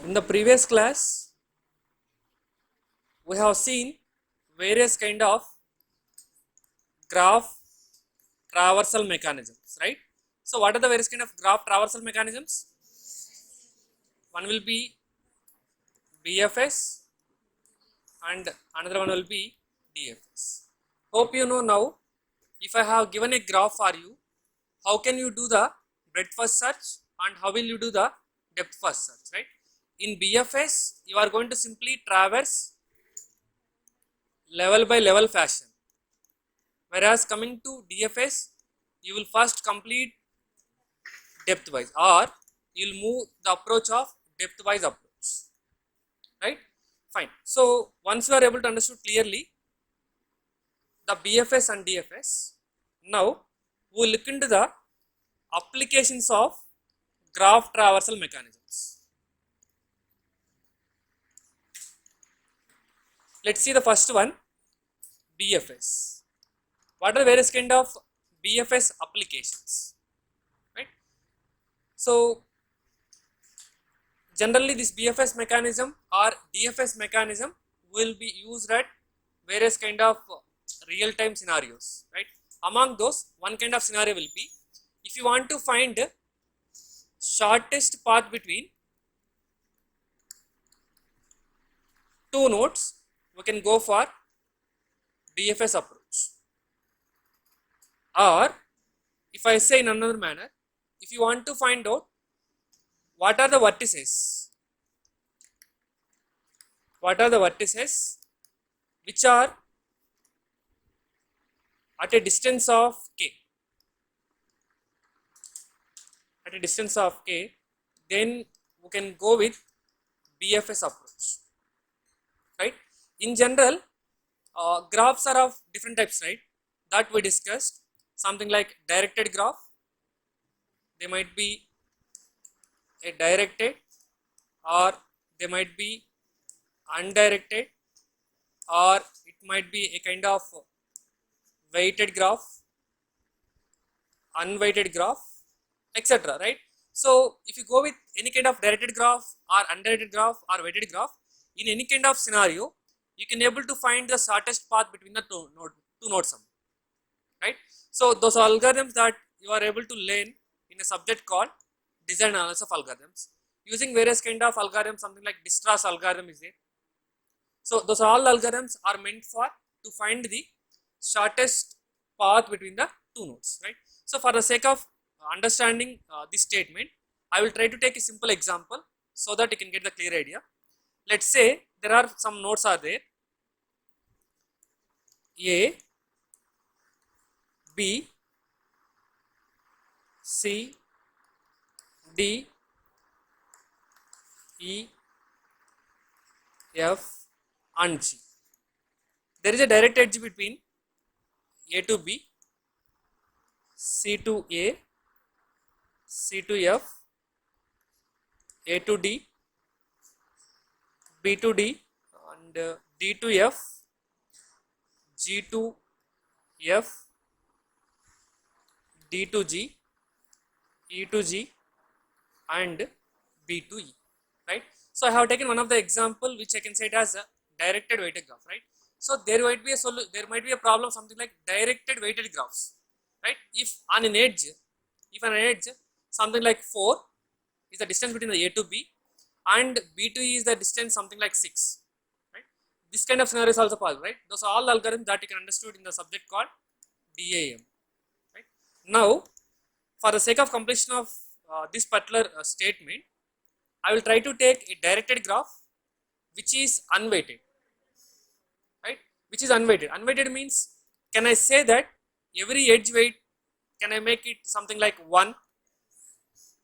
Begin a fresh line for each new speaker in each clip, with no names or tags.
In the previous class, we have seen various kind of graph traversal mechanisms, right? So what are the various kind of graph traversal mechanisms? One will be BFS and another one will be DFS. Hope you know now. If I have given a graph for you, how can you do the breadth first search and how will you do the depth first search, right? In BFS, you are going to simply traverse level by level fashion, whereas coming to DFS, you will first complete depth wise, or you will move the approach of depth wise approach, right? Fine. So once you are able to understand clearly the BFS and DFS, now we will look into the applications of graph traversal mechanisms. Let's see the first one, BFS. What are the various kind of BFS applications, right? So generally this BFS mechanism or DFS mechanism will be used at various kind of real-time scenarios, right? Among those, one kind of scenario will be if you want to find shortest path between two nodes, we can go for DFS approach. Or if I say in another manner, if you want to find out what are the vertices which are at a distance of k, then we can go with BFS approach, right? In general, graphs are of different types, right? That we discussed, something like directed graph. They might be a directed, or they might be undirected, or it might be a kind of weighted graph, unweighted graph, etc., right? So if you go with any kind of directed graph or undirected graph or weighted graph, in any kind of scenario, you can able to find the shortest path between the two nodes, right? So those algorithms that you are able to learn in a subject called design analysis of algorithms, using various kind of algorithms, something like distress algorithm is there. So those all algorithms are meant for to find the shortest path between the two nodes, right? So for the sake of understanding this statement, I will try to take a simple example so that you can get the clear idea. Let's say there are some nodes are there, A, B, C, D, E, F and G. There is a direct edge between A to B, C to A, C to F, A to D, B to D, and D to F, G to F, D to G, E to G, and B to E, right? So I have taken one of the example which I can say it as a directed weighted graph, right? So there might be a problem, something like directed weighted graphs, right? If on an edge, something like 4 is the distance between the A to B, and B to E is the distance something like 6, right? This kind of scenario is also possible, right? Those are all algorithms that you can understood in the subject called DAM, right? Now, for the sake of completion of this particular statement, I will try to take a directed graph which is unweighted, right? Which is unweighted. Unweighted means, can I say that every edge weight, can I make it something like 1?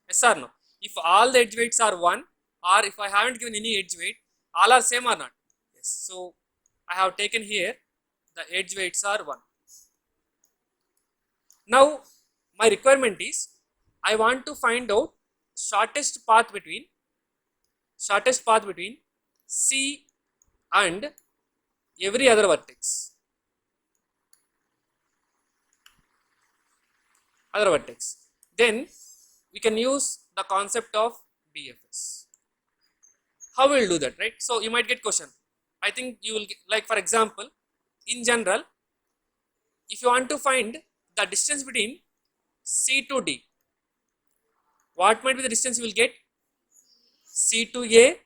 Yes or no? If all the edge weights are 1, or if I haven't given any edge weight, all are same or not? Yes. So I have taken here the edge weights are 1. Now my requirement is, I want to find out shortest path between C and every other vertex. Then we can use the concept of BFS. How we will do that, right? So you might get question. I think you will get, like for example, in general, if you want to find the distance between C to D, what might be the distance you will get? C to A,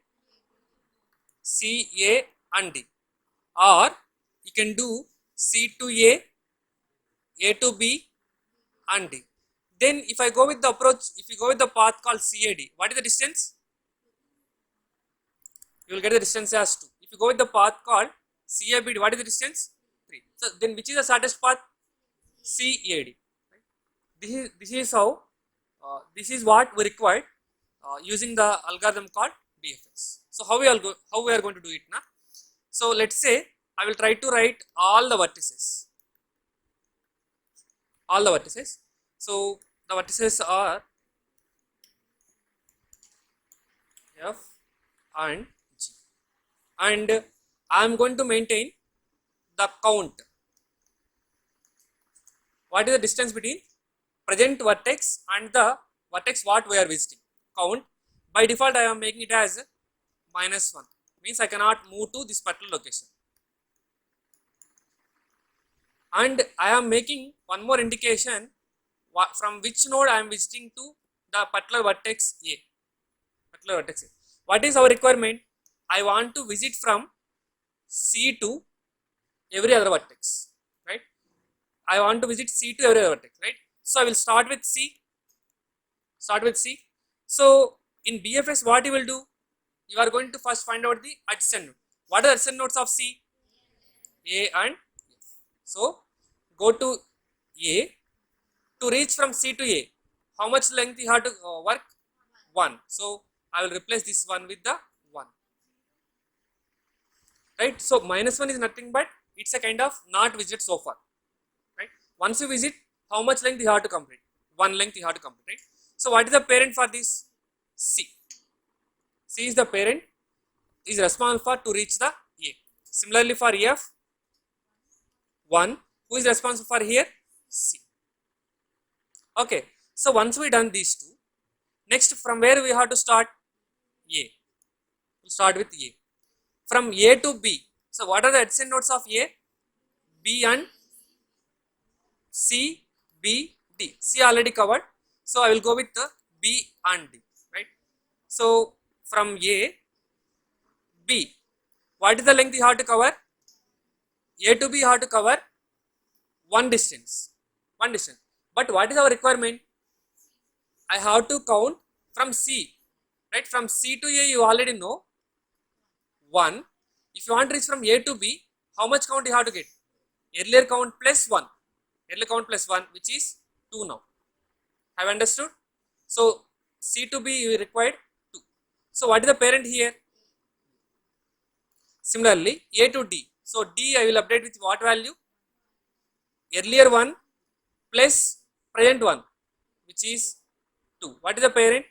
C, A and D. Or you can do C to A to B and D. Then if I go with the approach, if you go with the path called CAD, what is the distance? You will get the distance as 2. If you go with the path called CABD, what is the distance? 3. So then which is the shortest path? CAD. Right? This is how, this is what we required using the algorithm called BFS. So how we are going to do it now? So let's say I will try to write all the vertices. All the vertices. So the vertices are F and G, and I am going to maintain the count. What is the distance between present vertex and the vertex what we are visiting? Count. By default I am making it as -1, means I cannot move to this particular location. And I am making one more indication from which node I am visiting to the particular vertex A. What is our requirement? I want to visit from C to every other vertex, right? I want to visit C to every other vertex, right? So I will start with C. So in BFS, what you will do? You are going to first find out the adjacent node. What are the adjacent nodes of C? A and F. So go to A. To reach from C to A, how much length you have to work? 1. So I will replace this one with the 1. Right? So -1 is nothing but it's a kind of not visit so far. Right? Once you visit, how much length you have to complete? 1 length you have to complete. Right? So what is the parent for this? C. C is the parent, is responsible for to reach the A. Similarly for F, 1. Who is responsible for here? C. Okay, so once we done these two, next from where we have to start? A. We'll start with A. From A to B. So what are the adjacent nodes of A? B and C, B, D. C already covered. So I will go with the B and D. Right. So from A, B. What is the length you have to cover? A to B you have to cover one distance. But what is our requirement? I have to count from C, right? From C to A you already know 1. If you want to reach from A to B, how much count you have to get? Earlier count plus 1. Which is 2 now. Have you understood? So C to B you required 2. So what is the parent here? Similarly A to D. So D I will update with what value? Earlier one plus present one, which is 2. What is the parent?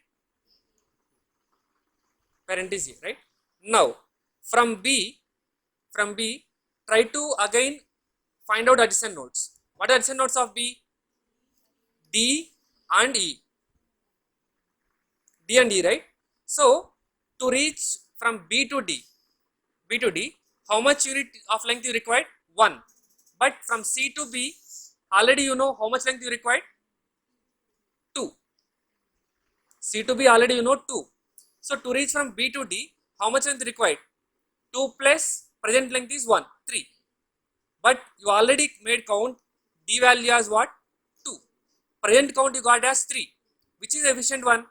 Parent is here, right? Now from B, try to again find out adjacent nodes. What are adjacent nodes of B? D and E. Right? So to reach from B to D, how much unit of length you required? 1. But from C to B, already you know how much length you required? 2. C to B already you know 2. So to reach from B to D, how much length required? 2 plus present length is 1, 3. But you already made count D value as what? 2. Present count you got as 3. Which is efficient one?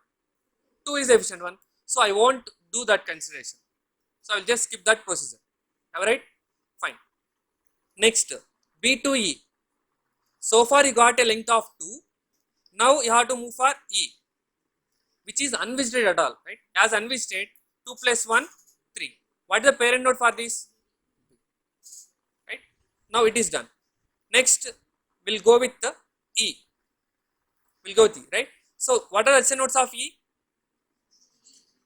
2 is efficient one. So I won't do that consideration. So I will just skip that procedure. Alright? Fine. Next, B to E. So far you got a length of 2. Now you have to move for E, which is unvisited at all, right? As unvisited, 2 plus 1, 3. What is the parent node for this? Right? Now it is done. Next, we'll go with the E. Right? So what are the adjacent nodes of E?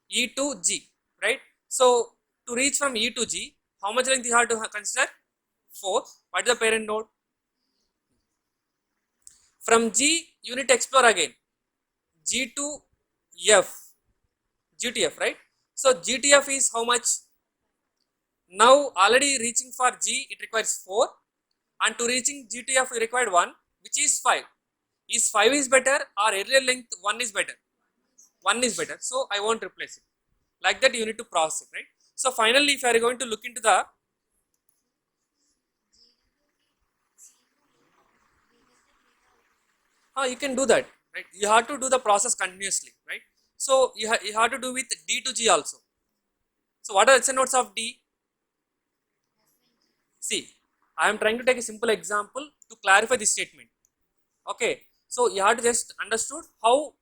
E to G, right? So to reach from E to G, how much length you have to consider? 4. What is the parent node? From G, you need to explore again. G to F, right? So GTF is how much? Now already reaching for G it requires 4, and to reaching GTF we required 1, which is 5. Is 5 is better or earlier length 1 is better? 1 is better, so I won't replace it. Like that you need to process it, right? So finally if you are going to look into the you can do that, right? You have to do the process continuously, right? So you have to do with D to G also. So what are the nodes of D? See, I am trying to take a simple example to clarify this statement. Okay, so you have to just understood how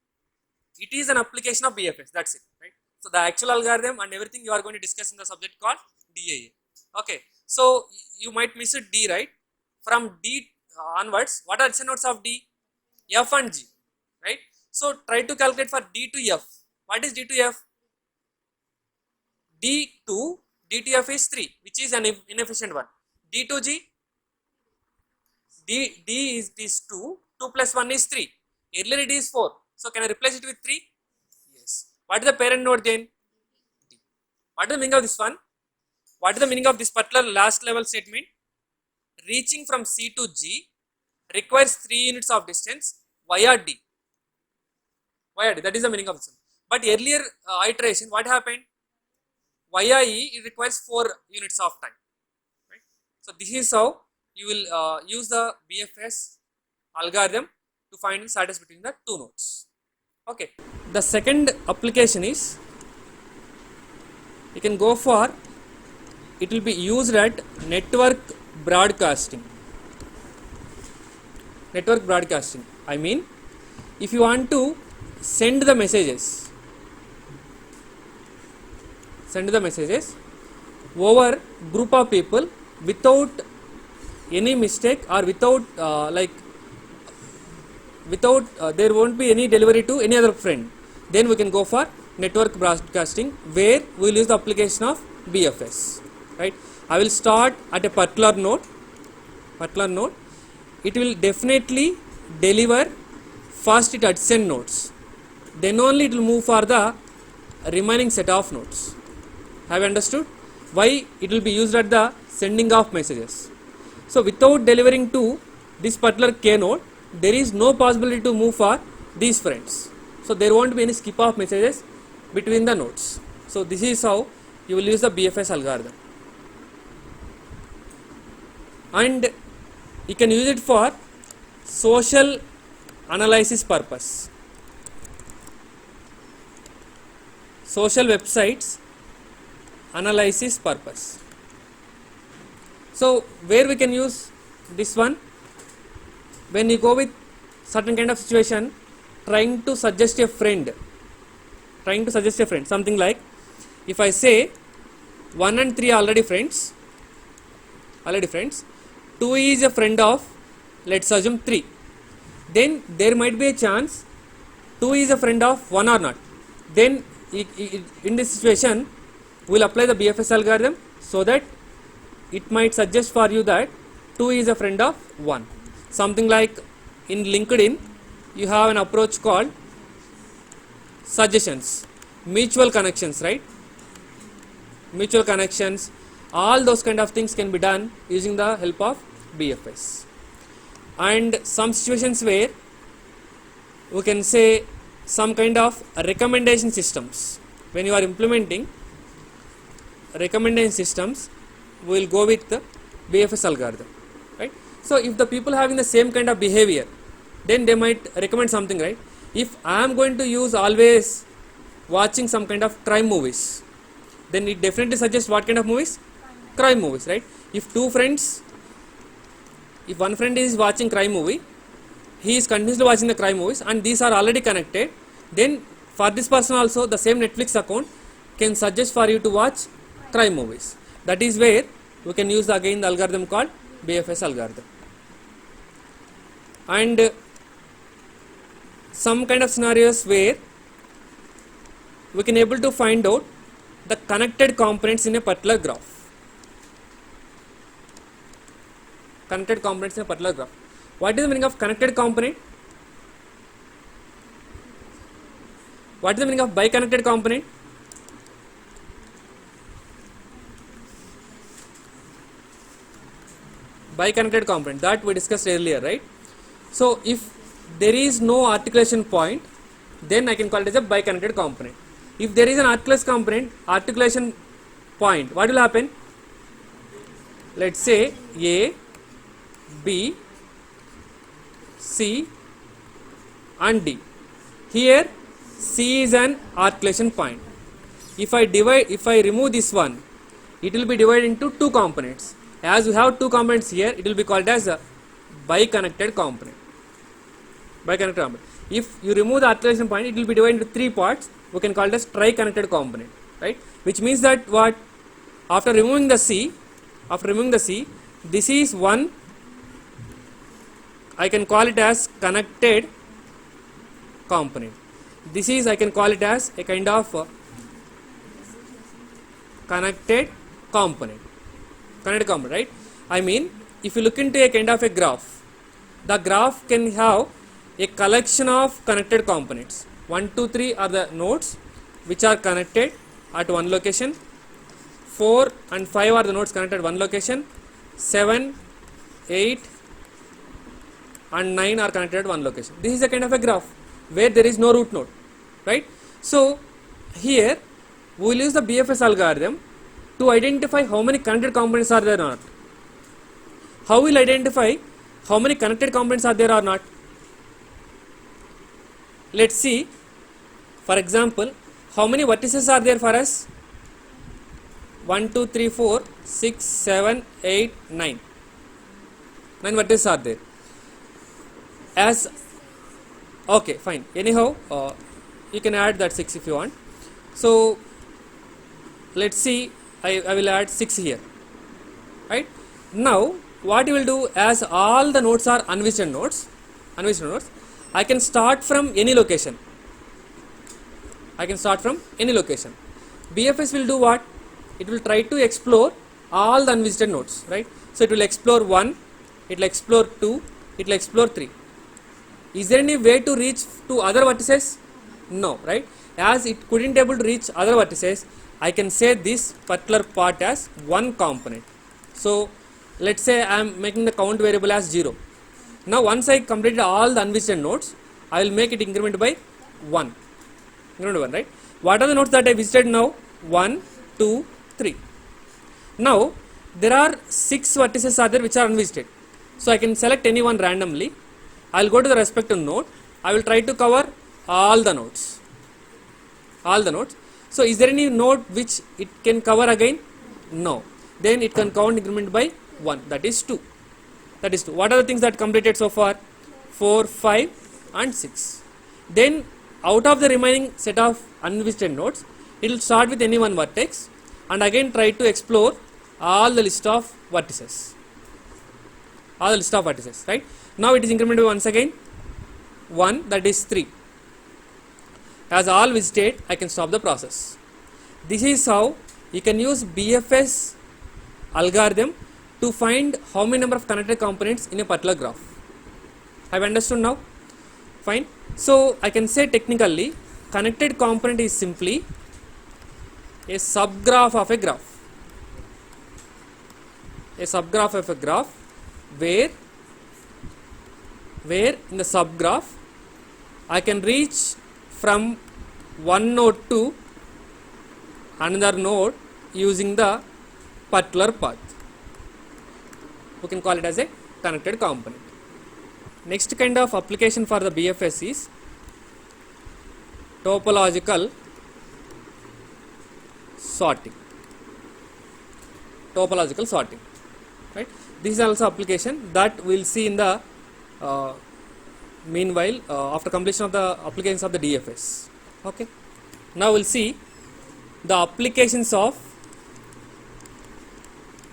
it is an application of BFS. That's it, right? So the actual algorithm and everything you are going to discuss in the subject called DAA. Okay, so you might miss it D, right? From D onwards, what are the nodes of D? F and G, right? So try to calculate for D to F. What is D to F? D to D to F is 3, which is an inefficient one. D to G, D is 2, 2 plus 1 is 3. Earlier it is 4. So can I replace it with 3? Yes. What is the parent node then? D. What is the meaning of this one? What is the meaning of this particular last level statement? Reaching from C to G requires 3 units of distance via D. Via D, that is the meaning of this one. But earlier iteration, what happened? Via E, it requires 4 units of time. Right? So this is how you will use the BFS algorithm to find the status between the two nodes. Okay. The second application is, you can go for, it will be used at network broadcasting. Network broadcasting, I mean, if you want to send the messages over group of people without any mistake or without there won't be any delivery to any other friend, then we can go for network broadcasting, where we will use the application of BFS, right? I will start at a particular node. It will definitely deliver first it adjacent nodes, then only it will move for the remaining set of nodes. Have you understood why it will be used at the sending of messages? So without delivering to this particular K node, there is no possibility to move for these friends. So there won't be any skip of messages between the nodes. So this is how you will use the BFS algorithm, and you can use it for social analysis purpose. Social websites analysis purpose. So where we can use this one? When you go with certain kind of situation, trying to suggest a friend, something like, if I say 1 and 3 are already friends, 2 is a friend of, let's assume 3, then there might be a chance 2 is a friend of 1 or not. Then in this situation we will apply the BFS algorithm, so that it might suggest for you that 2 is a friend of 1. Something like in LinkedIn you have an approach called suggestions, mutual connections, right? Mutual connections, all those kind of things can be done using the help of BFS. And some situations where we can say some kind of recommendation systems, when you are implementing recommendation systems, we will go with the BFS algorithm, right? So if the people having the same kind of behavior, then they might recommend something, right? If I am going to use always watching some kind of crime movies, then it definitely suggests what kind of movies? Crime movies, right? If one friend is watching crime movie, he is continuously watching the crime movies, and these are already connected, then for this person also the same Netflix account can suggest for you to watch crime movies. That is where we can use again the algorithm called BFS algorithm. And some kind of scenarios where we can able to find out the connected components in a particular graph. Connected components in a particular graph. What is the meaning of connected component? What is the meaning of biconnected component? Biconnected component that we discussed earlier, right? So if there is no articulation point, then I can call it as a biconnected component. If there is an articulation point, what will happen? Let's say A, B, C and D. Here C is an articulation point. If I remove this one, it will be divided into two components. As we have two components here, it will be called as a biconnected component. Biconnected component. If you remove the articulation point, it will be divided into three parts. We can call it as tri-connected component, right? Which means that what? After removing the C, this is one. I can call it as connected component. This is, I can call it as a kind of connected component, right? I mean, if you look into a kind of a graph, the graph can have a collection of connected components. 1, 2, 3 are the nodes which are connected at one location. 4 and 5 are the nodes connected at one location. 7, 8 and 9 are connected at one location. This is a kind of a graph where there is no root node, right? So here we will use the BFS algorithm to identify how many connected components are there or not. How will identify how many connected components are there or not? Let's see, for example, how many vertices are there for us? 1, 2, 3, 4, 6, 7, 8, 9. 9 vertices are there. As okay, fine. Anyhow, you can add that 6 if you want. So let's see, I will add 6 here, right? Now what you will do, as all the nodes are unvisited nodes, I can start from any location. BFS will do what? It will try to explore all the unvisited nodes, right? So it will explore 1, it will explore 2, it will explore 3. Is there any way to reach to other vertices? No, right? As it couldn't able to reach other vertices, I can say this particular part as one component. So let's say I am making the count variable as 0. Now once I completed all the unvisited nodes, I will make it increment by 1. Right? What are the nodes that I visited now? 1, 2, 3. Now there are 6 vertices are there which are unvisited. So I can select any one randomly. I will go to the respective node. I will try to cover all the nodes. So is there any node which it can cover again? No. Then it can count increment by 1. That is 2. What are the things that completed so far? 4, 5 and 6. Then out of the remaining set of unvisited nodes, it will start with any one vertex and again try to explore all the list of vertices. Right? Now it is incremented once again 1, that is 3. As all visited, I can stop the process. This is how you can use BFS algorithm to find how many number of connected components in a particular graph. Have you understood now? Fine. So I can say technically, connected component is simply a subgraph of a graph. Where in the subgraph I can reach from one node to another node using the particular path. We can call it as a connected component. Next kind of application for the BFS is topological sorting. Right? This is also application that we will see in the meanwhile after completion of the applications of the DFS. Okay. Now we will see the applications of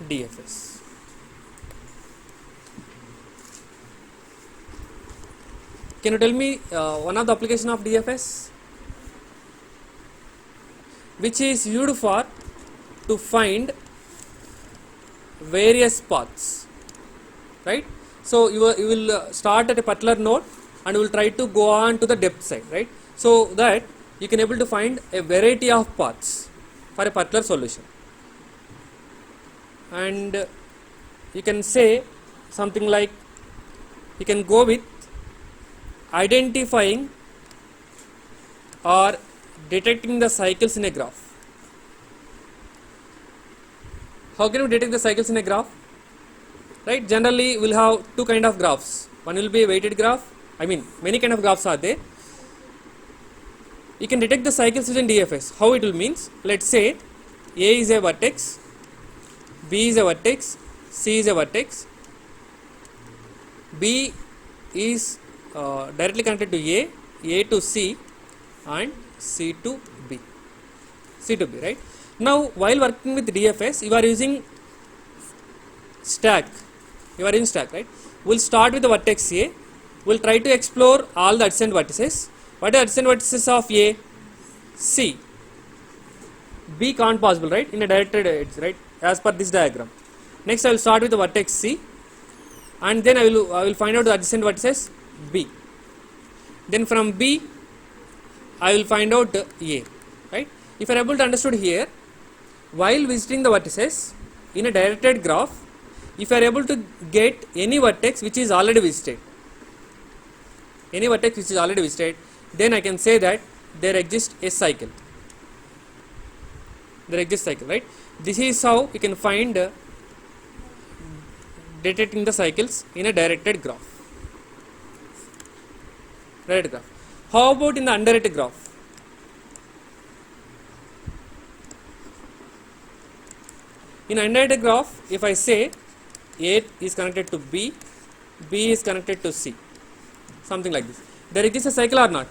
DFS. Can you tell me one of the application of DFS which is used for to find various paths, right? So you will start at a particular node and you will try to go on to the depth side, right? So that you can able to find a variety of paths for a particular solution. And you can say something like, you can go with identifying or detecting the cycles in a graph. How can we detect the cycles in a graph? Right, generally we'll have two kind of graphs. One will be a weighted graph. I mean, many kind of graphs are there. You can detect the cycles using DFS. How it will means, let's say A is a vertex, B is a vertex, C is a vertex, B is directly connected to A to C, and C to B. Right? Now, while working with DFS, you are using stack. Right? We'll start with the vertex A. We'll try to explore all the adjacent vertices. What are adjacent vertices of A? C. B can't possible, right? In a directed edge, right? As per this diagram. Next, I will start with the vertex C, and then I will find out the adjacent vertices B. Then from B, I will find out A, right? If you are able to understood here, while visiting the vertices in a directed graph, if you are able to get any vertex which is already visited, then I can say that there exists a cycle. Right? This is how you can find detecting the cycles in a directed graph. How about in the undirected graph? In undirected graph, if I say A is connected to B, B is connected to C, something like this, there exists a cycle or not?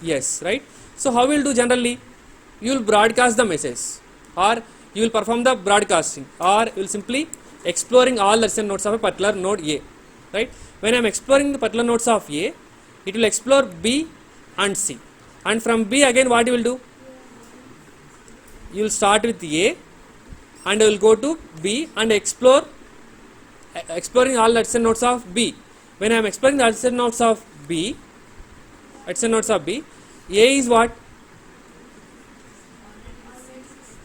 Yes, right? So how will do generally? You will broadcast the message, or you will perform the broadcasting, or you will simply exploring all the adjacent nodes of a particular node A, right? When I am exploring the particular nodes of A, it will explore B and C, and from B again what you will do? You will start with A and you will go to B and exploring all the adjacent nodes of B. When I am exploring the adjacent nodes of B, A is what?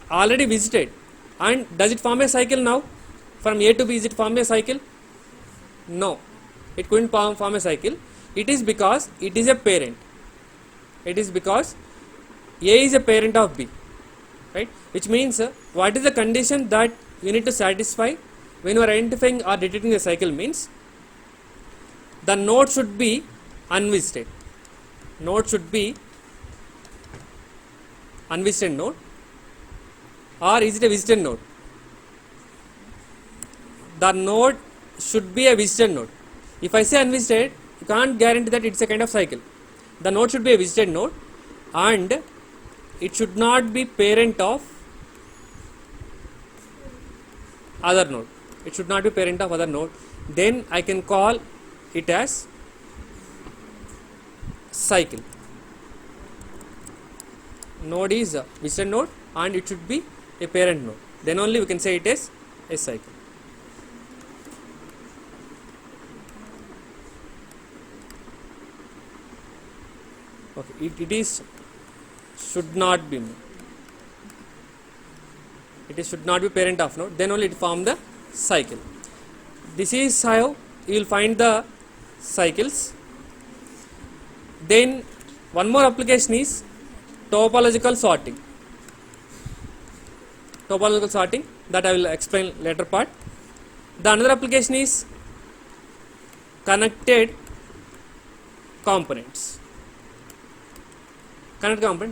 Already visited. And does it form a cycle now? From A to B, is it form a cycle? No, it couldn't form a cycle. It is because it is a parent. A is a parent of B, right? Which means what is the condition that you need to satisfy when you are identifying or detecting the cycle means the node should be unvisited. Unvisited node, or is it a visited node? The node should be a visited node. If I say unvisited, you can't guarantee that it's a kind of cycle. The node should be a visited node, and it should not be parent of other node. Then I can call it as cycle. Node is a visited node and it should be a parent node. Then only we can say it is a cycle. Okay, it should not be parent of node, then only it form the cycle. This is how you will find the cycles. Then one more application is topological sorting. That I will explain later part. The another application is connected components.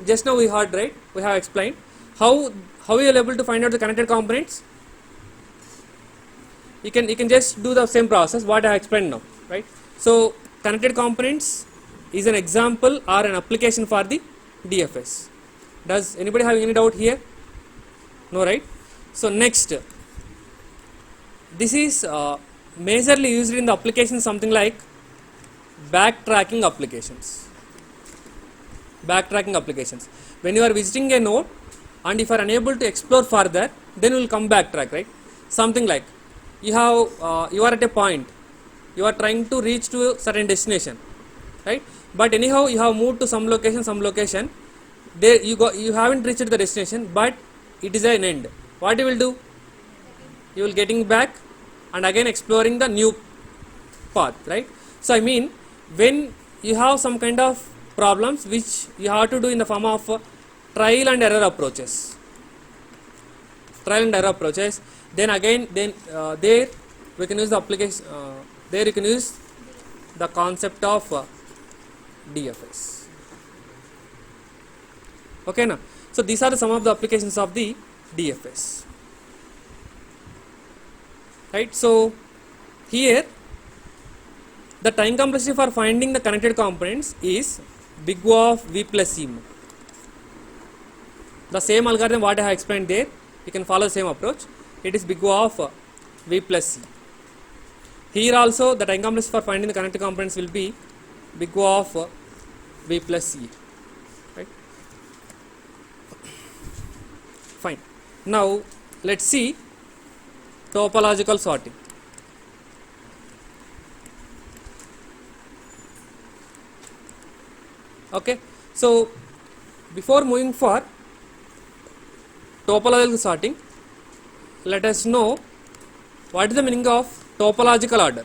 Just now we heard, right? We have explained how you are able to find out the connected components. You can just do the same process what I have explained now, right? So connected components is an example or an application for the DFS. Does anybody have any doubt here? No, right? So next, this is majorly used in the application something like backtracking applications. When you are visiting a node and if you are unable to explore further, then you will come backtrack, right? Something like you are at a point, you are trying to reach to a certain destination, right? But anyhow you have moved to some location. There you haven't reached the destination, but it is an end. What you will do? You will getting back and again exploring the new path, right? So I mean, when you have some kind of problems which you have to do in the form of trial and error approaches, then again there we can use the application, there you can use the concept of DFS. Okay, now so these are some of the applications of the DFS, right? So here the time complexity for finding the connected components is big O of V plus E. The same algorithm what I have explained there, you can follow the same approach. It is big O of V plus E. Here also the time complexity for finding the connected components will be big O of V plus E. Right? Fine. Now let's see topological sorting. Okay, so before moving for topological sorting, let us know what is the meaning of topological order.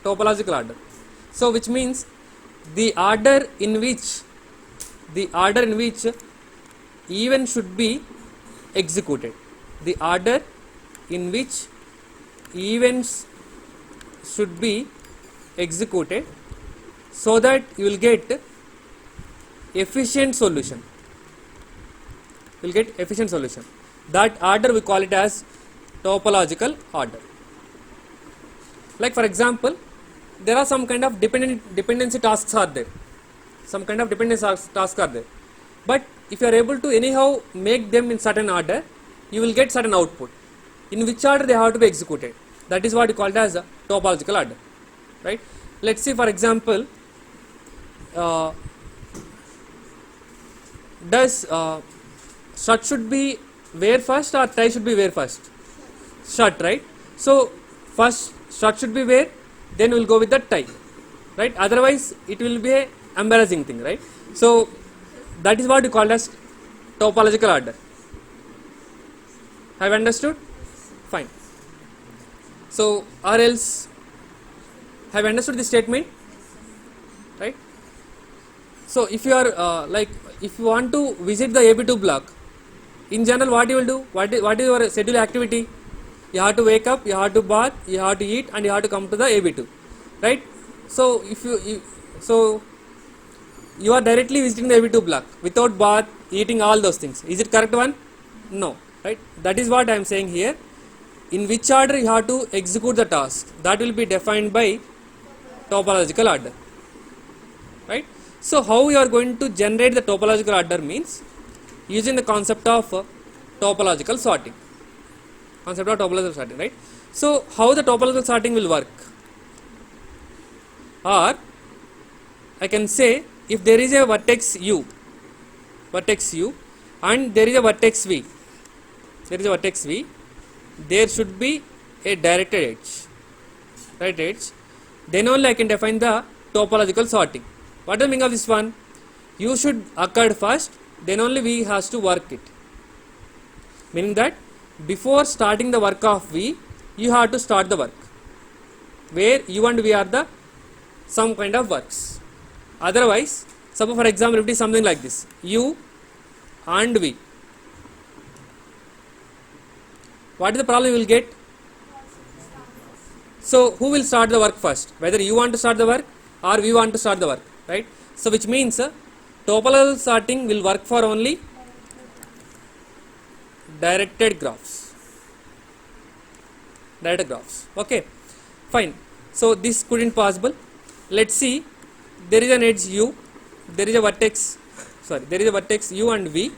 Topological order. So which means the order in which event should be executed. The order in which events should be executed so that you will get efficient solution. That order we call it as topological order. Like for example, there are some kind of dependency tasks are there. But if you are able to anyhow make them in certain order, you will get certain output. In which order they have to be executed? That is what we call it as a topological order. Right? Let's see, for example, does shut should be where first or tie should be where first? Shut, right? So first shut should be where, then we will go with the tie, right? Otherwise it will be a embarrassing thing, right? So that is what we call as topological order. Have you understood? Fine. So or else, have you understood this statement? Right? So if you are if you want to visit the AB2 block, in general what you will do? What is your schedule activity? You have to wake up, you have to bath, you have to eat, and you have to come to the AB2, right? So if you are directly visiting the AB2 block without bath, eating, all those things. Is it correct one? No, right? That is what I am saying here. In which order you have to execute the task, that will be defined by topological order, right? So how you are going to generate the topological order means using the concept of topological sorting. Right? So how the topological sorting will work? Or I can say, if there is a vertex u and there is a vertex v, there should be a directed edge, then only I can define the topological sorting. What is the meaning of this one? U should occur first, then only V has to work it. Meaning that before starting the work of V, you have to start the work, where U and V are the some kind of works. Otherwise, suppose for example, if it is something like this, U and V, what is the problem you will get? So who will start the work first? Whether you want to start the work or we want to start the work, right? So which means topological sorting will work for only directed graphs. Okay, fine. So this couldn't possible. Let's see, there is an edge U, there is a vertex U and V,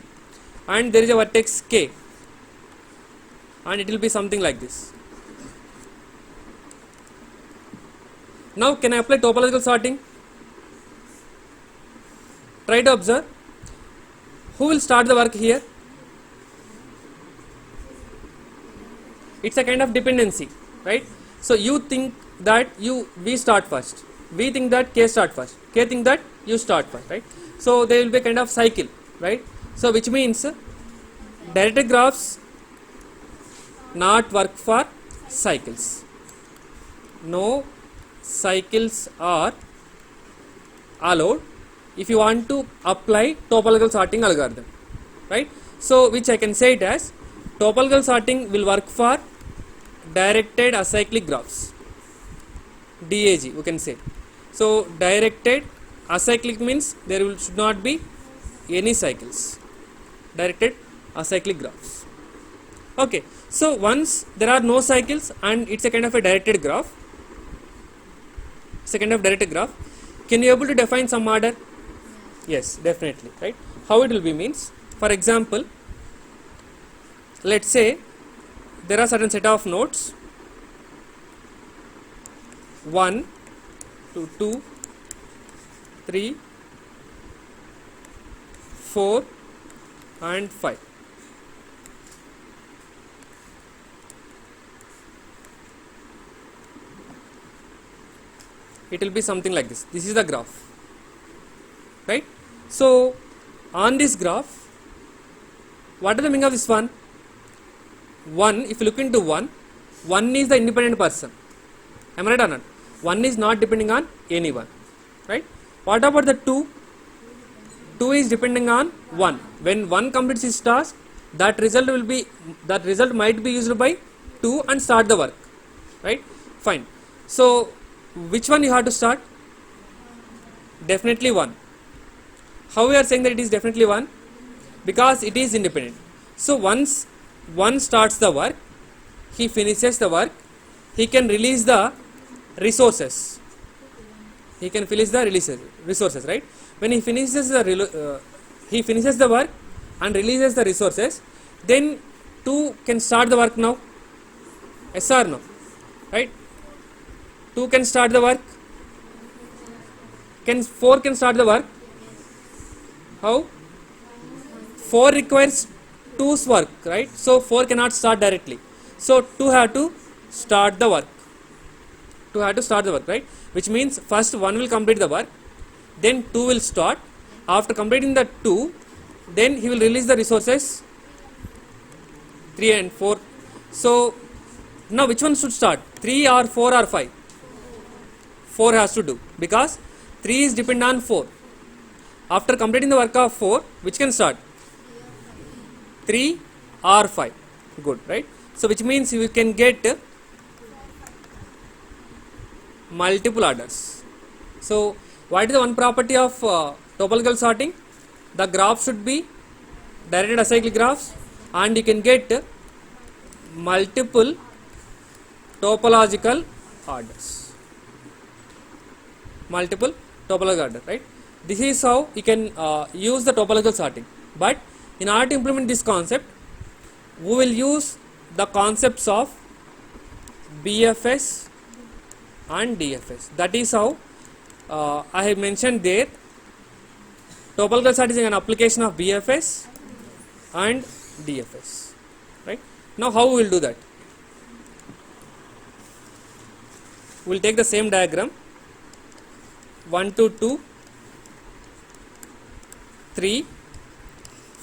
and there is a vertex K, and it will be something like this. Now can I apply topological sorting? Try to observe. Who will start the work here? It's a kind of dependency, right? So you think that V start first, V think that K start first, K think that you start first, right? So there will be a kind of cycle, right? So which means directed graphs not work for cycles. No cycles are allowed if you want to apply topological sorting algorithm, right? So which I can say it as topological sorting will work for directed acyclic graphs, DAG we can say. So directed acyclic means there should not be any cycles, directed acyclic graphs. Okay, so once there are no cycles and it's a kind of a directed graph, can you able to define some order? Yes, definitely, right? How it will be means, for example, let's say there are certain set of nodes 1 to 2 3 4 and 5. It will be something like this. This is the graph, right? So on this graph, what is the meaning of this one? One, if you look into one is the independent person. Am I right or not? One is not depending on anyone, right? What about the two? Two is depending on one. When one completes his task, that result might be used by two and start the work, right? Fine. So which one you have to start? Definitely one. How we are saying that it is definitely one? Because it is independent. So once one starts the work, he finishes the work, he can release the resources. He can finish the resources, right? When he finishes the work and releases the resources, then 2 can start the work now. Yes or no? Right? 2 can start the work. 4 can start the work. How? 4 requires 2's work, right? So 4 cannot start directly. So 2 have to start the work. 2 have to start the work, right? Which means first 1 will complete the work, then 2 will start. After completing the 2, then he will release the resources 3 and 4. So now which one should start? 3 or 4 or 5? 4 has to do, because 3 is dependent on 4. After completing the work of 4, which can start? 3 or 5. Good, right? So which means you can get multiple orders. So what is the one property of topological sorting? The graph should be directed acyclic graphs, and you can get multiple topological orders. Multiple topological orders, right? This is how you can use the topological sorting. But in order to implement this concept, we will use the concepts of BFS and DFS. That is how I have mentioned there. Topological sorting is an application of BFS and DFS, right? Now how we will do that? We will take the same diagram, 1 to 2, 3,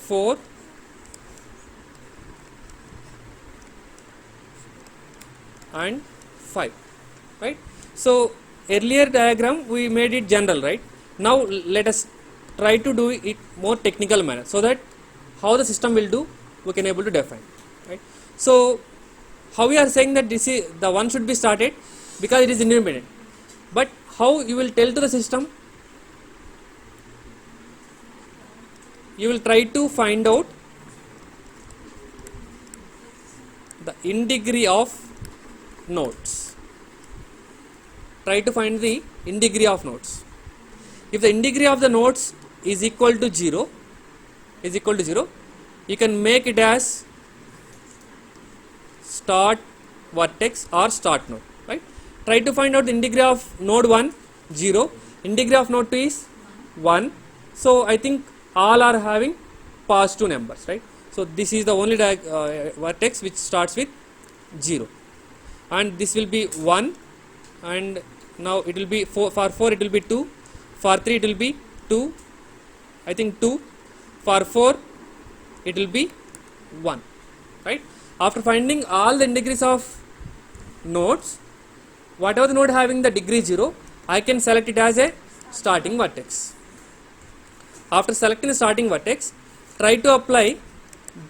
4, and 5, right? So earlier diagram we made it general, right? Now let us try to do it more technical manner, so that how the system will do we can able to define, right? So how we are saying that this is the one should be started, because it is independent. But how you will tell to the system? You will try to find out the integrity of nodes. Try to find the integrity of nodes. If the integrity of the nodes is equal to 0, you can make it as start vertex or start node, right? Try to find out the integrity of node 1, 0, integrity of node 2 is 1. So I think all are having positive numbers, right? So this is the only vertex which starts with 0, and this will be 1, and now it will be 4. For 4 it will be 2, for 3 it will be 2, I think 2, for 4 it will be 1, right? After finding all the integers of nodes, whatever the node having the degree 0, I can select it as a starting vertex. After selecting the starting vertex, try to apply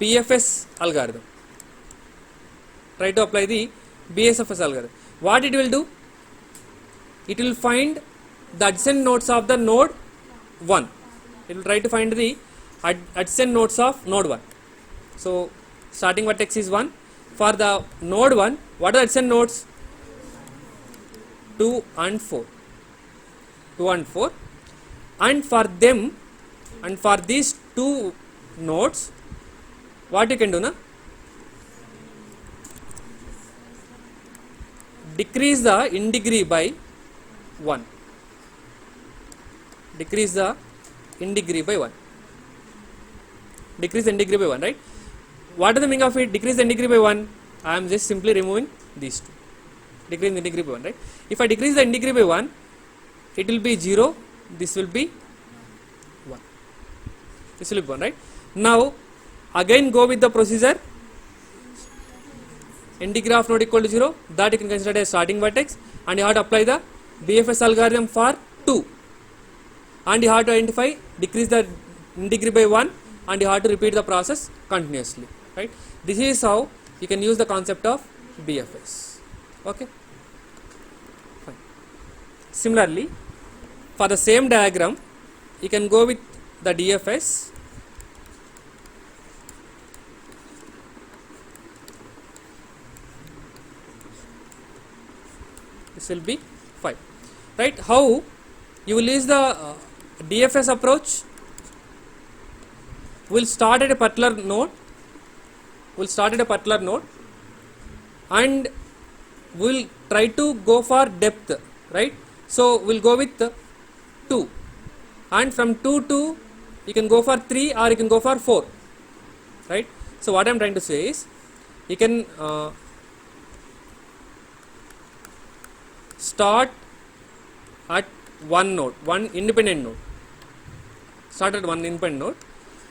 BFS algorithm. Try to apply the BFS algorithm. What it will do? It will find the adjacent nodes of the node 1. It will try to find the adjacent nodes of node 1. So starting vertex is 1. For the node 1, what are the adjacent nodes? 2 and 4. 2 and 4. And for them, and for these two nodes, what you can do now? Decrease the in degree by 1. Decrease the in degree by 1. Decrease the in degree by 1, right? What is the meaning of it? Decrease the in degree by 1. I am just simply removing these two. Decrease the in degree by 1, right? If I decrease the in degree by 1, it will be 0. This will be 1. This will be 1, right? Now, again go with the procedure. In degree of node equal to 0. That you can consider as starting vertex. And you have to apply the BFS algorithm for 2. And you have to identify, decrease the in degree by 1. And you have to repeat the process continuously, right? This is how you can use the concept of BFS. Okay, fine. Similarly, for the same diagram, you can go with the DFS. This will be 5, right? How you will use the DFS approach? We'll start at a particular node. And we'll try to go for depth, right? So we'll go with 2, and from 2 to you can go for 3 or you can go for 4, right? So what I'm trying to say is, you can start at one independent node. Start at one independent node.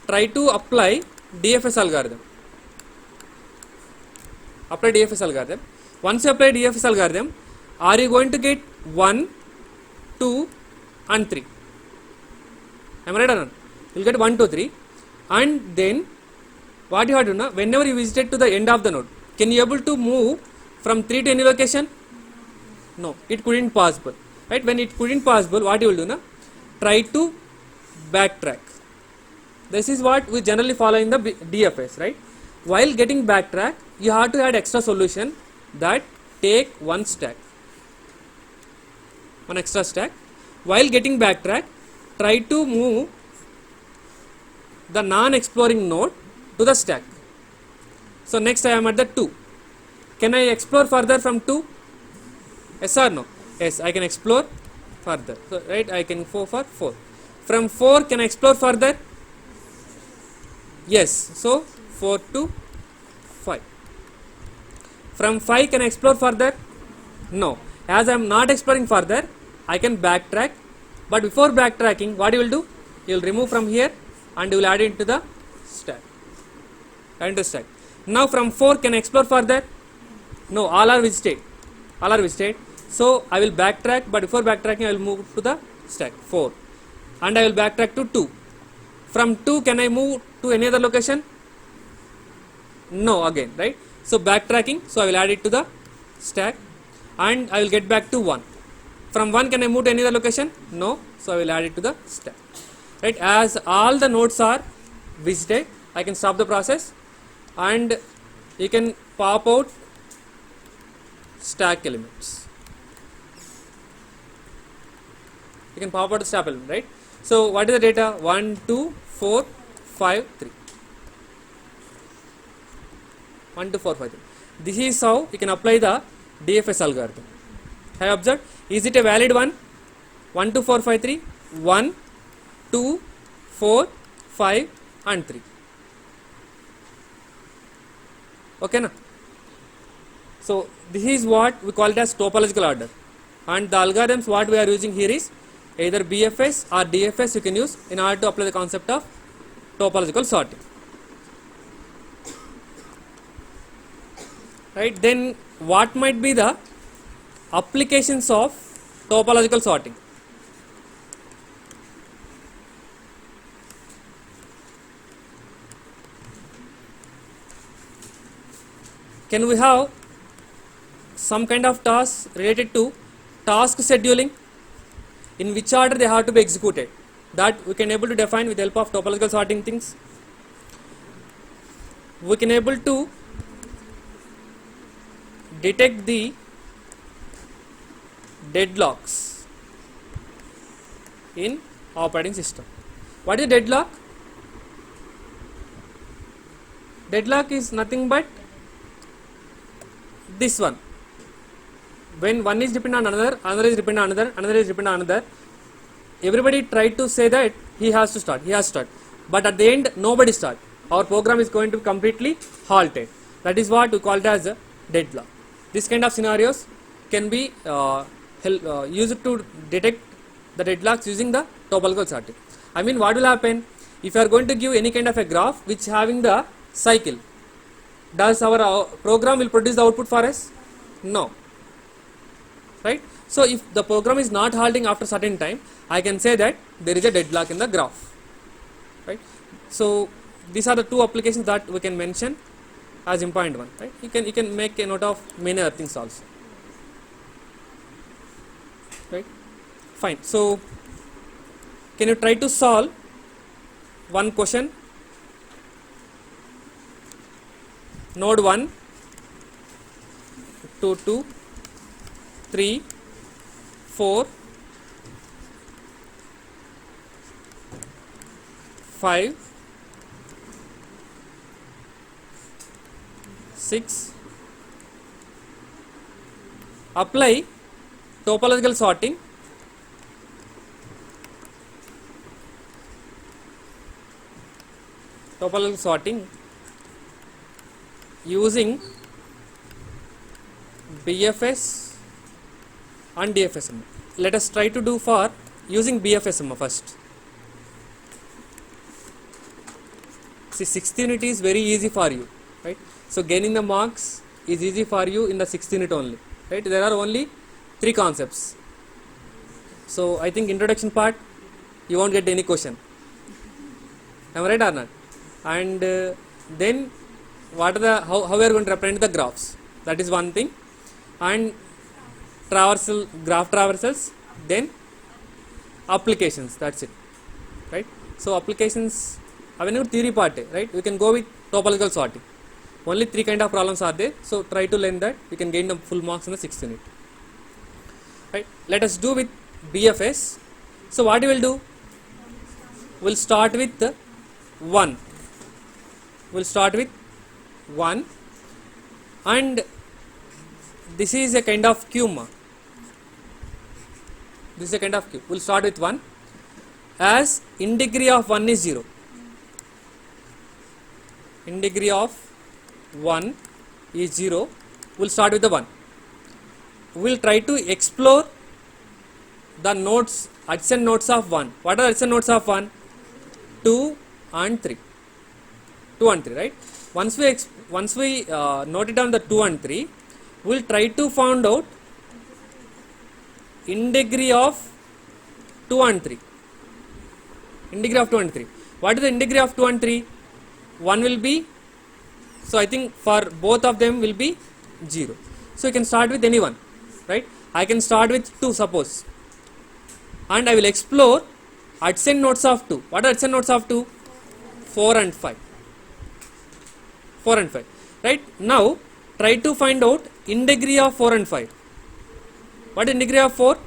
Try to apply DFS algorithm. Apply DFS algorithm. Once you apply DFS algorithm, are you going to get 1, 2 and 3? Am I right or not? You will get 1, 2, 3. And then what you have to do now, whenever you visited to the end of the node, can you able to move from 3 to any location? No, it couldn't possible. Right? When it couldn't possible, what you will do now? Try to backtrack. This is what we generally follow in the DFS, right? While getting backtrack, you have to add extra solution that take one extra stack. While getting backtrack, try to move the non-exploring node to the stack. So next I am at the 2. Can I explore further from 2? Yes or no? Yes, I can explore further. So right, I can go for 4. From 4, can I explore further? Yes. So 4 to 5. From 5, can I explore further? No. As I am not exploring further, I can backtrack. But before backtracking, what you will do? You will remove from here and you will add it into the stack. Now from 4, can I explore further? No. All are visited. So I will backtrack, but before backtracking, I will move to the stack 4. And I will backtrack to 2. From 2, can I move to any other location? No, again, right? So backtracking, so I will add it to the stack and I will get back to 1. From 1, can I move to any other location? No, so I will add it to the stack. Right? As all the nodes are visited, I can stop the process and you can pop out stack elements. You can pop out the stack element, right? So what is the data? 1, 2, 4, 5, 3. 1, 2, 4, 5, 3. This is how you can apply the DFS algorithm. Have you observed? Is it a valid one? 1, 2, 4, 5, 3. 1, 2, 4, 5 and 3. Okay, na? So this is what we call it as topological order. And the algorithms what we are using here is either BFS or DFS you can use in order to apply the concept of topological sorting. Right, then what might be the applications of topological sorting. Can we have some kind of task related to task scheduling, in which order they have to be executed, that we can able to define with the help of topological sorting things. We can able to detect the deadlocks in operating system. What is deadlock? Deadlock is nothing but this one. When one is dependent on another, another is dependent on another, another is dependent on another, everybody tried to say that he has to start, but at the end nobody start. Our program is going to be completely halted. That is what we call it as a deadlock. This kind of scenarios can be used to detect the deadlocks using the topological sorting. I mean, what will happen if you are going to give any kind of a graph which having the cycle? Does our program will produce the output for us? No. Right? So if the program is not halting after certain time, I can say that there is a deadlock in the graph. Right? So these are the two applications that we can mention as important one. Right? You can make a note of many other things also. Right? Fine. So can you try to solve one question? Node 1, 2, 2, 3, 4, 5, 6. Apply topological sorting. Topological sorting using BFS and DFS. Let us try to do for using BFS first. See, 6th unit is very easy for you, right? So gaining the marks is easy for you in the 6th unit only, right? There are only 3 concepts. So I think introduction part you won't get any question. Am I right or not? And then what are the how we are going to represent the graphs? That is one thing. And traversal, graph traversals, then applications. That's it, right? So applications, avenue theory part, right? We can go with topological sorting. Only 3 kind of problems are there. So try to learn that. You can gain the full marks in the 6th unit. Right? Let us do with BFS. So what you will do? We'll start with 1. We'll start with 1, and this is a kind of cube. This is a kind of cube. We'll start with 1, as in degree of 1 is 0. In degree of 1 is 0. We'll start with the 1. We'll try to explore the nodes, adjacent nodes of 1. What are adjacent nodes of 1? 2 and 3. 2 and 3, right? Once we note it down the 2 and 3, we'll try to find out in degree of 2 and 3. In degree of 2 and 3. What is the in degree of 2 and 3? 1 will be, so I think for both of them will be 0. So you can start with any one, right? I can start with 2 suppose, and I will explore adjacent nodes of 2. What are adjacent nodes of 2? 4 and 5. 4 and 5, right? Now try to find out in degree of 4 and 5. What is in degree of 4?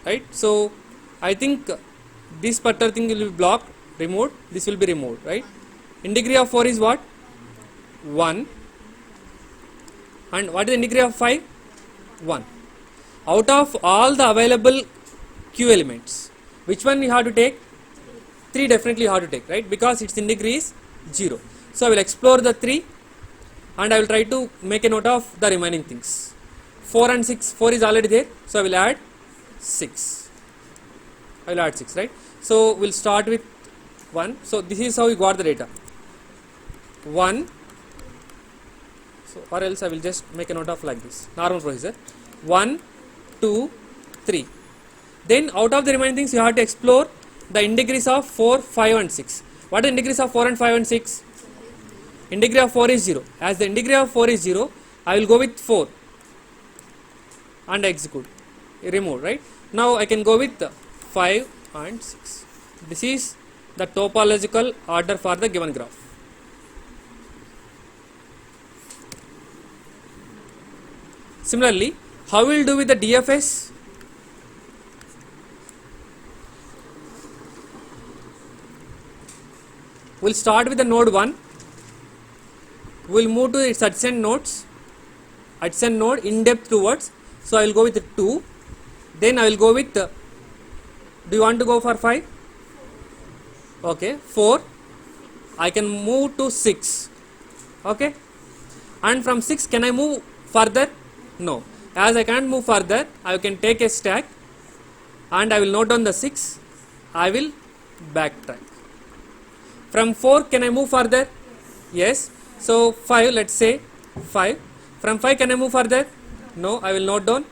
Right? So I think this particular thing will be blocked, removed, this will be removed, right? In degree of 4 is what? 1. And what is in degree of 5? 1. Out of all the available Q elements, which one you have to take? 3 definitely you have to take, right? Because its in degree is 0. So I will explore the 3 and I will try to make a note of the remaining things. 4 and 6, 4 is already there, so I will add 6. I will add 6, right? So we'll start with 1. So this is how we got the data. 1, So or else I will just make a note of like this normal procedure 1 2 3. Then out of the remaining things you have to explore the integers of 4 5 and 6. What are the integers of 4 and 5 and 6? Integer of 4 is 0. As the integer of 4 is 0, I will go with 4 and execute, remove, right? Now I can go with 5 and 6. This is the topological order for the given graph. Similarly, how we will do with the DFS? We will start with the node 1. We will move to its adjacent nodes, adjacent node in depth towards. So I will go with 2. Then I will go with, do you want to go for 5? Okay, 4. I can move to 6. Okay, and from 6 can I move further? No. As I can't move further, I can take a stack and I will note down the 6. I will backtrack. From 4 can I move further? Yes. So 5, let's say 5. From 5 can I move further? No. I will note down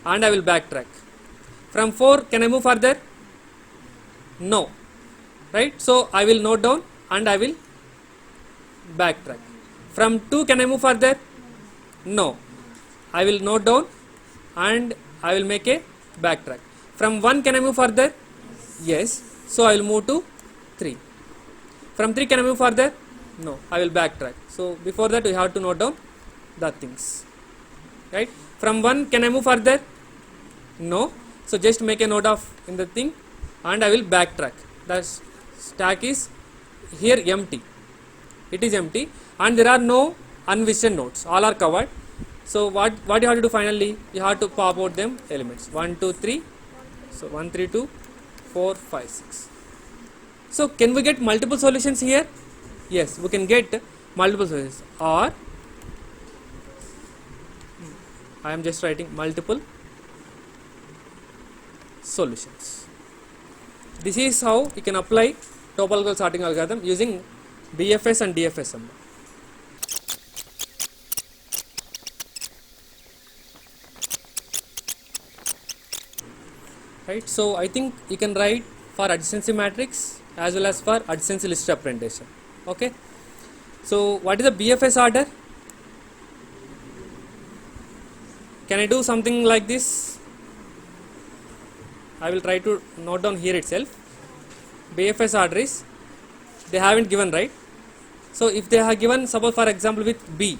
and I will backtrack. From 4 can I move further? No. Right. So I will note down and I will backtrack. From 2 can I move further? No. I will note down and I will make a backtrack. From 1 can I move further? Yes. So I will move to 3. From 3 can I move further? No. I will backtrack. So before that we have to note down the things. Right. From 1 can I move further? No. So just make a note of in the thing and I will backtrack. The stack is here empty. It is empty and there are no unvisited nodes. All are covered. So what you have to do finally? You have to pop out them elements 1 2 3. So 1 3 2 4 5 6. So can we get multiple solutions here? Yes, we can get multiple solutions. Or I am just writing multiple solutions. This is how you can apply topological sorting algorithm using BFS and DFS. Right, so I think you can write for adjacency matrix as well as for adjacency list representation. Okay, so what is the BFS order? Can I do something like this? I will try to note down here itself. BFS order is, they haven't given, right? So if they have given, suppose for example with B,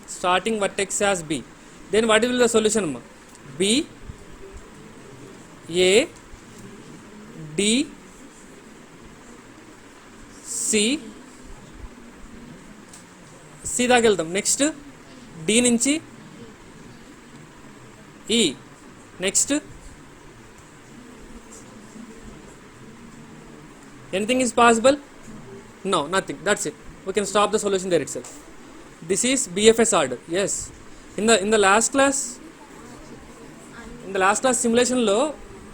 starting vertex as B, then what will be the solution? B, A, D, C, C దాకా వెళ్దాం. Next D నుంచి ఈ, next anything is possible? No, nothing. That's it. We can stop the solution there itself. This is BFS order. Yes. In the last class simulation lo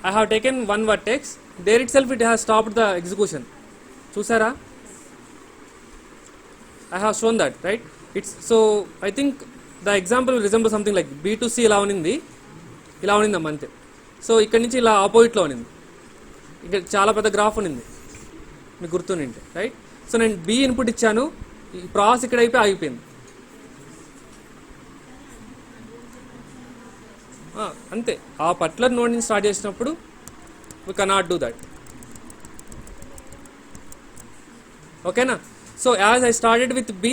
I have taken one vertex. There itself it has stopped the execution. Chusara? I have shown that, right? It's so I think the example will resemble something like B to C ఇలా ఉన్నిందమ్మ అంతే. So ఇక్కడ నుంచి ఇలా ఆపోజిట్లో ఉన్నింది. ఇక్కడ చాలా పెద్ద గ్రాఫ్ ఉన్నింది మీకు గుర్తుండింటే, రైట్? సో నేను B ఇన్పుట్ ఇచ్చాను, ఈ ప్రాసెస్ ఇక్కడ అయిపోయి ఆగిపోయింది. అంతే, ఆ పర్టికులర్ నోడ్ నుంచి స్టార్ట్ చేసినప్పుడు we cannot do that. ఓకేనా? So as I started with B,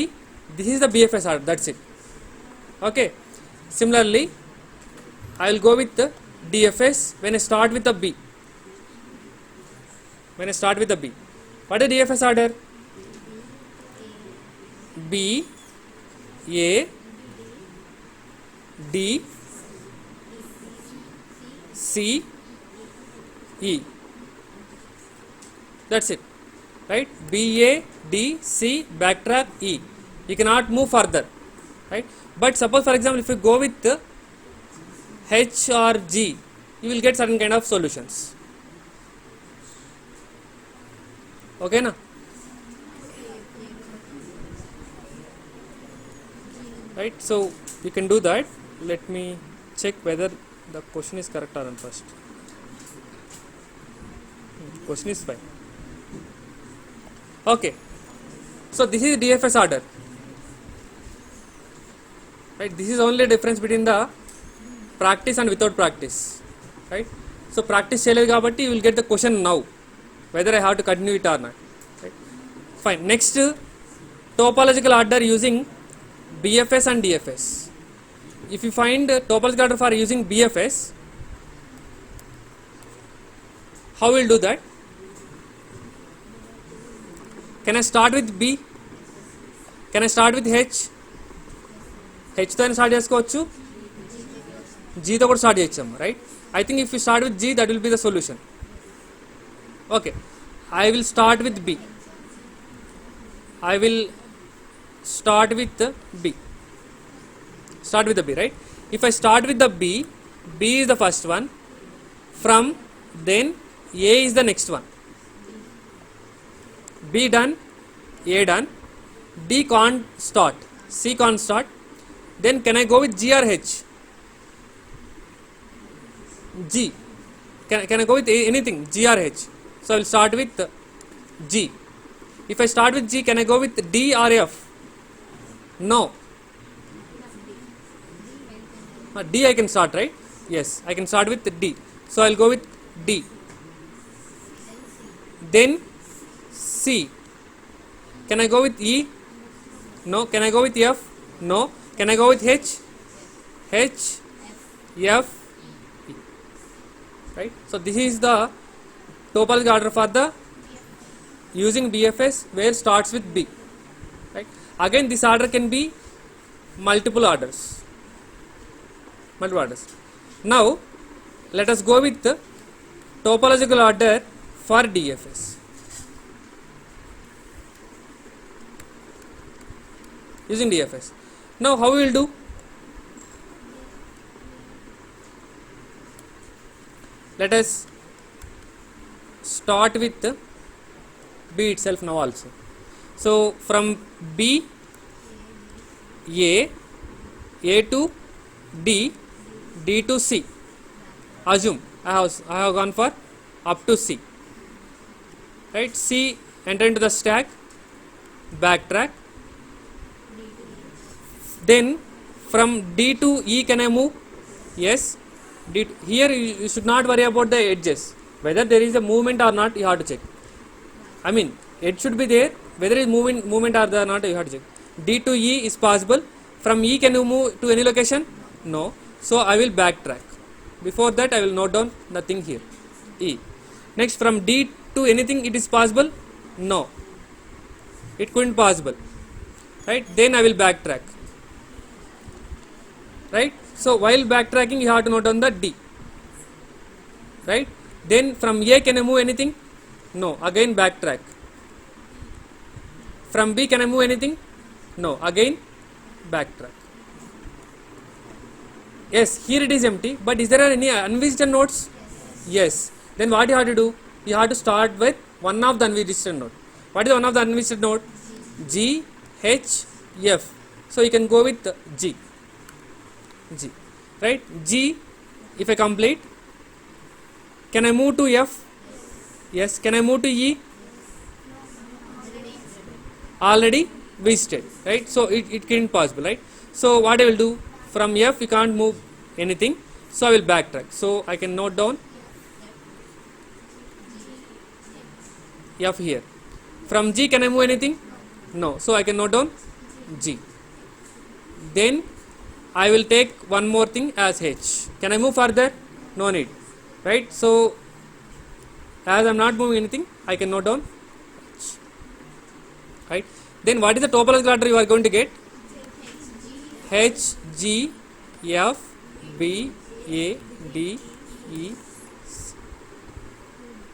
this is the BFS order, that's it. Okay, similarly I will go with the DFS when I start with the B. What is DFS order? B, A, D, C, E. That's it, right? B, A, D, C, backtrack, E. You cannot move further, right? But suppose for example if you go with H or G, you will get certain kind of solutions. Okay na? right? So you can do that. Let me check whether the question is correct or not first. Question is fine. Okay, so this is DFS order, right? This is only difference between the practice and without practice, right? So practice cheyaledu kabatti you will get the question now whether I have to continue it or not, right? Fine. Next, topological order using BFS and DFS. If you find topological order for using BFS, how we will do that? Can I start with B? Can I start with H? H తో start చేసుకోవచ్చు, G తో కూడా start చేయొచ్చాము, right? I think if you start with G, that will be the solution. Okay, I will start with B. I will start with the B. Start with the B, right? If I start with the B, B is the first one. From then A is the next one. B done, A done. D can't start, C can't start. Then can I go with G or H? G. Can I go with anything, G or H? So I will start with G. If I start with G, can I go with D or F? No. D I can start, right? Yes, I can start with D. So I will go with D. Then C. Can I go with E? No. Can I go with F? No. Can I go with H? H, F, E. Right? So this is the topological order for the using BFS where starts with B. Right? Again, this order can be multiple orders. Now let us go with the topological order for DFS. Using DFS. Now how we will do? Let us start with B itself now also. So from B, A to D, D to C. Assume I have gone for up to C. Right? C, enter into the stack, backtrack. Then from D to E, can I move? Yes. Here you should not worry about the edges, whether there is a movement or not. You have to check. I mean, it should be there. Whether it is movement or not, you have to check. D to E is possible. From E, can you move to any location? No. So I will backtrack. Before that, I will note down the thing here. E. Next, from D to anything, it is possible? No. It couldn't possible. Right? Then I will backtrack. Right? So while backtracking, you have to note down the D. Right? Then from A, can I move anything? No. Again backtrack. From B, can I move anything? No. Again backtrack. Yes, here it is empty, but is there any unvisited nodes? Yes. Then what you have to do? You have to start with one of the unvisited node. What is one of the unvisited node? G, H, F. So you can go with G. Right? G, if I complete, can I move to F? Yes. Can I move to E? Already visited, right? So it can't possible, right? So what I will do? From F, you can't move anything, so I will backtrack. So I can note down F here. From G, can I move anything? No. So I can note down G. Then I will take one more thing as H. Can I move further? No need. Right? So as I am not moving anything, I can note down H. Right? Then what is the topological order you are going to get? H, G, F, B, A, D, E, C.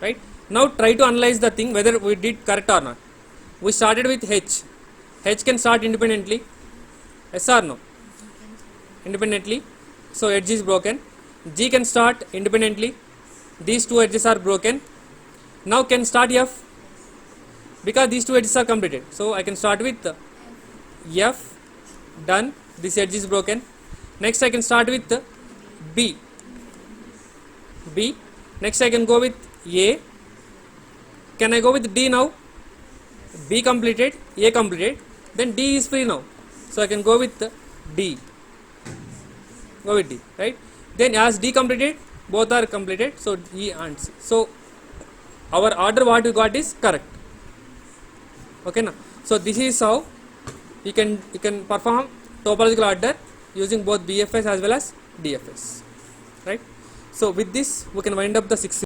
Right? Now try to analyze the thing whether we did correct or not. We started with H. H can start independently. Yes or no? Independently. So edge is broken. G can start independently. These two edges are broken. Now can start F because these two edges are completed. So I can start with F, done. this edge is broken. Next I can start with B. Next I can go with A. Can I go with D now? B completed, A completed, then D is free now. So I can go with D. Go with D, right? Then as D completed, both are completed, so E and C. So our order what we got is correct. Okay now. So this is how you can perform topological order using both BFS as well as DFS, right? So with this we can wind up the 6